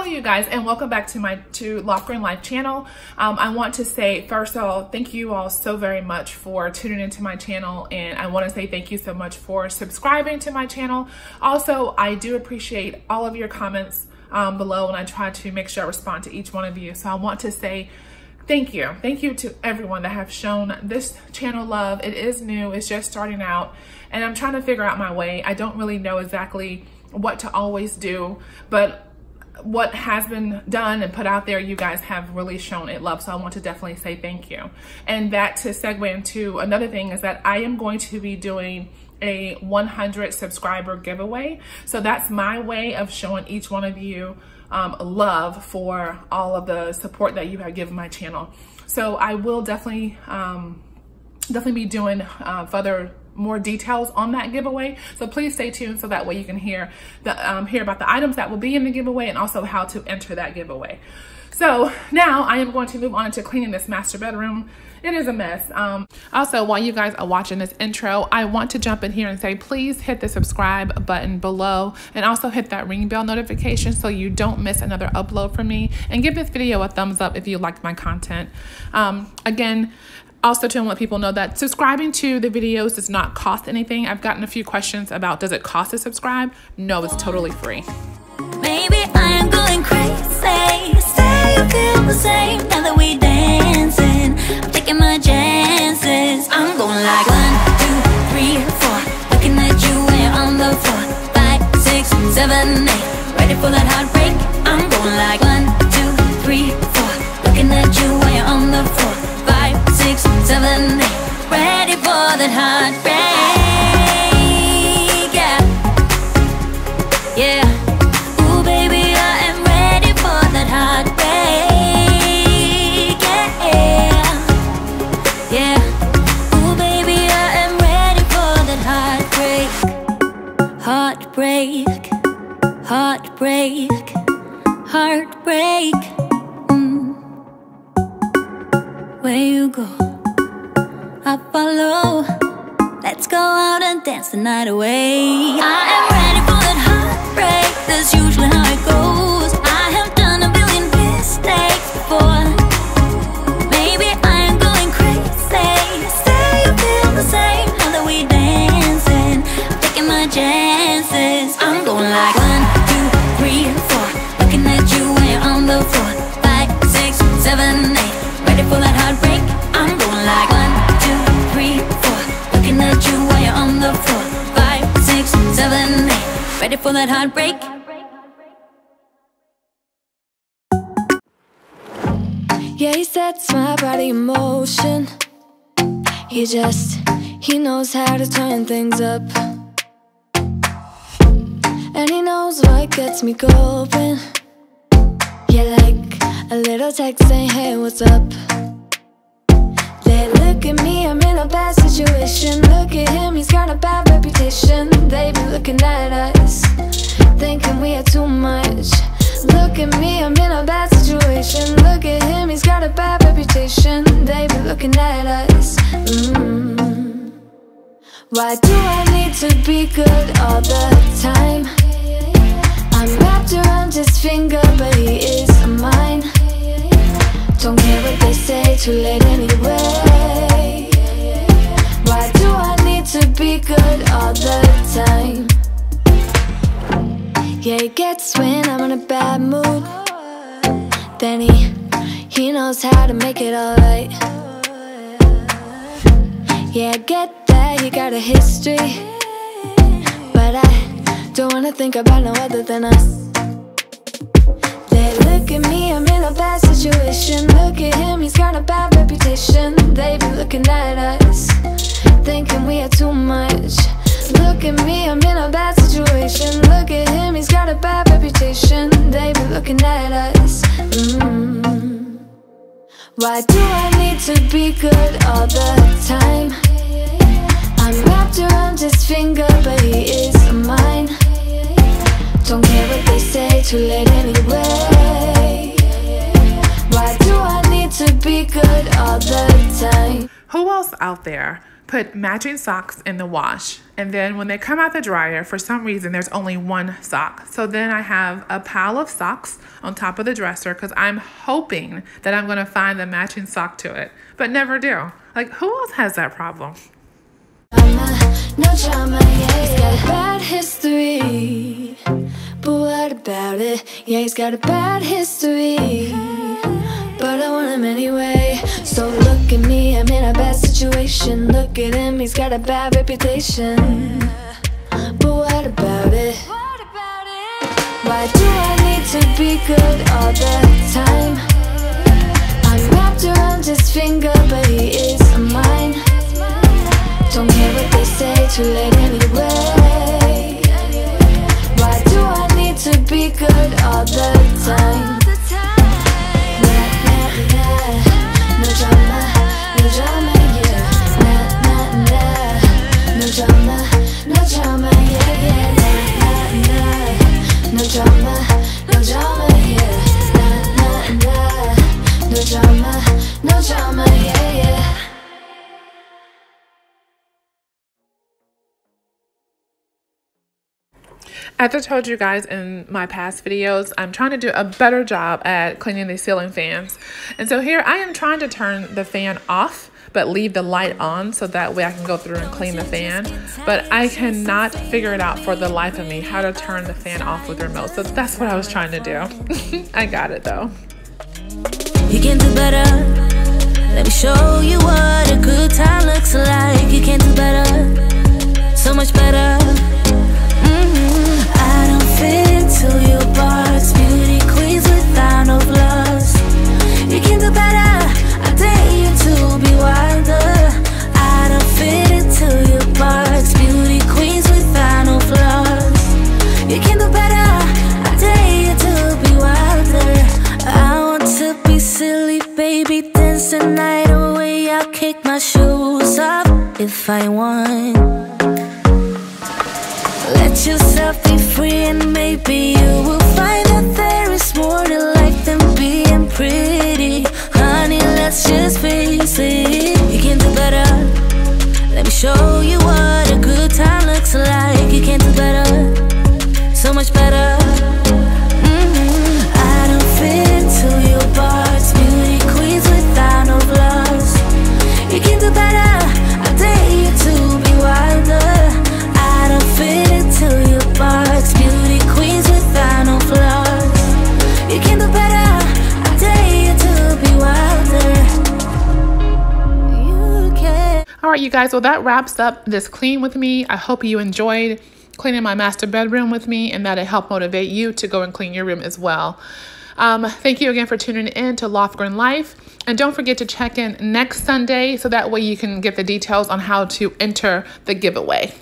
Hello you guys, and welcome back to my Loft Green Life channel. I want to say, first of all, thank you all so very much for tuning into my channel, and I want to say thank you so much for subscribing to my channel. Also, I do appreciate all of your comments below, and I try to make sure I respond to each one of you. So I want to say thank you. Thank you to everyone that have shown this channel love. It is new, it's just starting out, and I'm trying to figure out my way. I don't really know exactly what to always do, but what has been done and put out there, you guys have really shown it love. So I want to definitely say thank you. And that to segue into another thing is that I am going to be doing a 100 subscriber giveaway. So that's my way of showing each one of you love for all of the support that you have given my channel. So I will definitely be doing more details on that giveaway. So please stay tuned so that way you can hear about the items that will be in the giveaway and also how to enter that giveaway. So now I am going to move on into cleaning this master bedroom. It is a mess. Also, while you guys are watching this intro, I want to jump in here and say, please hit the subscribe button below and also hit that ring bell notification so you don't miss another upload from me, and give this video a thumbs up if you liked my content. Again, also to let people know that subscribing to the videos does not cost anything. I've gotten a few questions about, does it cost to subscribe? No, it's totally free. Maybe I am going crazy. Say you feel the same now that we dancing. I'm taking my chances. I'm going like 1, 2, 3, 4. Looking at you when you're on the floor. 5, 6, 7, 8. Ready for that heartbreak? I'm going like 1, 2, 3, 4. Looking at you when you're on the floor. 5, 6, 7, 8. Ready for that heartbreak? Yeah, yeah. Ooh, baby, I am ready for that heartbreak. Yeah, yeah. Ooh, baby, I am ready for that heartbreak. Heartbreak, heartbreak, heartbreak. Where you go, I follow. Let's go out and dance the night away. I am ready for that heartbreak. That's usually how it goes. I have done a billion mistakes before. Maybe I am going crazy. Say you feel the same now that we dancing. I'm taking my chances. I'm going like 1, 2, 3, 4. Looking at you when you're on the floor. 5, 6, 7, 8. Ready for that heartbreak? I'm going like 1, 2, 3, 4. Looking at you while you're on the floor. 5, 6, 7, 8. Ready for that heartbreak? Yeah, he sets my body in motion. He knows how to turn things up. And he knows what gets me going. Yeah, like a little text saying, hey, what's up? They look at me, I'm in a bad situation. Look at him, he's got a bad reputation. They be looking at us, thinking we are too much. Look at me, I'm in a bad situation. Look at him, he's got a bad reputation. They be looking at us. Why do I need to be good all the time? I'm wrapped around his finger, but he is mine. Don't care what they say, too late anyway. Why do I need to be good all the time? Yeah, he gets when I'm in a bad mood. Then he knows how to make it alright. Yeah, I get that he got a history, but I don't wanna think about no other than us. They look at me, I'm in a bad situation. Look at him, he's got a bad reputation. They be looking at us, thinking we are too much. Look at me, I'm in a bad situation. Look at him, he's got a bad reputation. They be looking at us. Why do I need to be good all the time? I'm wrapped around his finger, but he is mine. Don't care what they say, too late anyway. Why do I need to be good all the time? Who else out there put matching socks in the wash. And then when they come out the dryer, for some reason, there's only one sock. So then I have a pile of socks on top of the dresser because I'm hoping that I'm going to find the matching sock to it, but never do. Like, who else has that problem? No drama, yeah, he's got a bad history. But what about it? Yeah, he's got a bad history. But I want him anyway. So look at me, I'm in a bad situation. Look at him, he's got a bad reputation. But what about it? Why do I need to be good all the time? I'm wrapped around his finger, but he is mine. Don't care what they say, too late anyway. Why do I need to be good all the time? Nah, nah, nah. No drama, no drama, yeah. Nah, nah, nah. No drama, no drama, yeah, yeah. Nah, nah, nah. No drama, no drama, yeah. Nah, nah, nah. No drama, no drama, yeah, yeah. As I told you guys in my past videos, I'm trying to do a better job at cleaning these ceiling fans. And so here I am trying to turn the fan off, but leave the light on so that way I can go through and clean the fan. But I cannot figure it out for the life of me how to turn the fan off with the remote. So that's what I was trying to do. I got it though. You can do better. Let me show you what a good time looks like. You can do better. So much better. I don't fit into your box. Beauty queens without no flaws. You can do better. I dare you to be wilder. I don't fit into your box. Beauty queens without no flaws. You can do better. I dare you to be wilder. I want to be silly, baby, dance the night away. I'll kick my shoes off if I want. Let yourself be free and maybe you will find that there is more to life than being pretty. Honey, let's just face it. You can do better. Let me show you what a good time looks like. You can do better. So much better. I don't fit into your box. Beauty queens without no flaws. You can do better. I dare you to be wilder. I don't fit into your box. Beauty queens without no flaws. You can do better. I dare you to be wilder. You can. All right, you guys, well, that wraps up this clean with me. I hope you enjoyed cleaning my master bedroom with me and that it helped motivate you to go and clean your room as well. Thank you again for tuning in to Loft-Grown Life. And don't forget to check in next Sunday so that way you can get the details on how to enter the giveaway.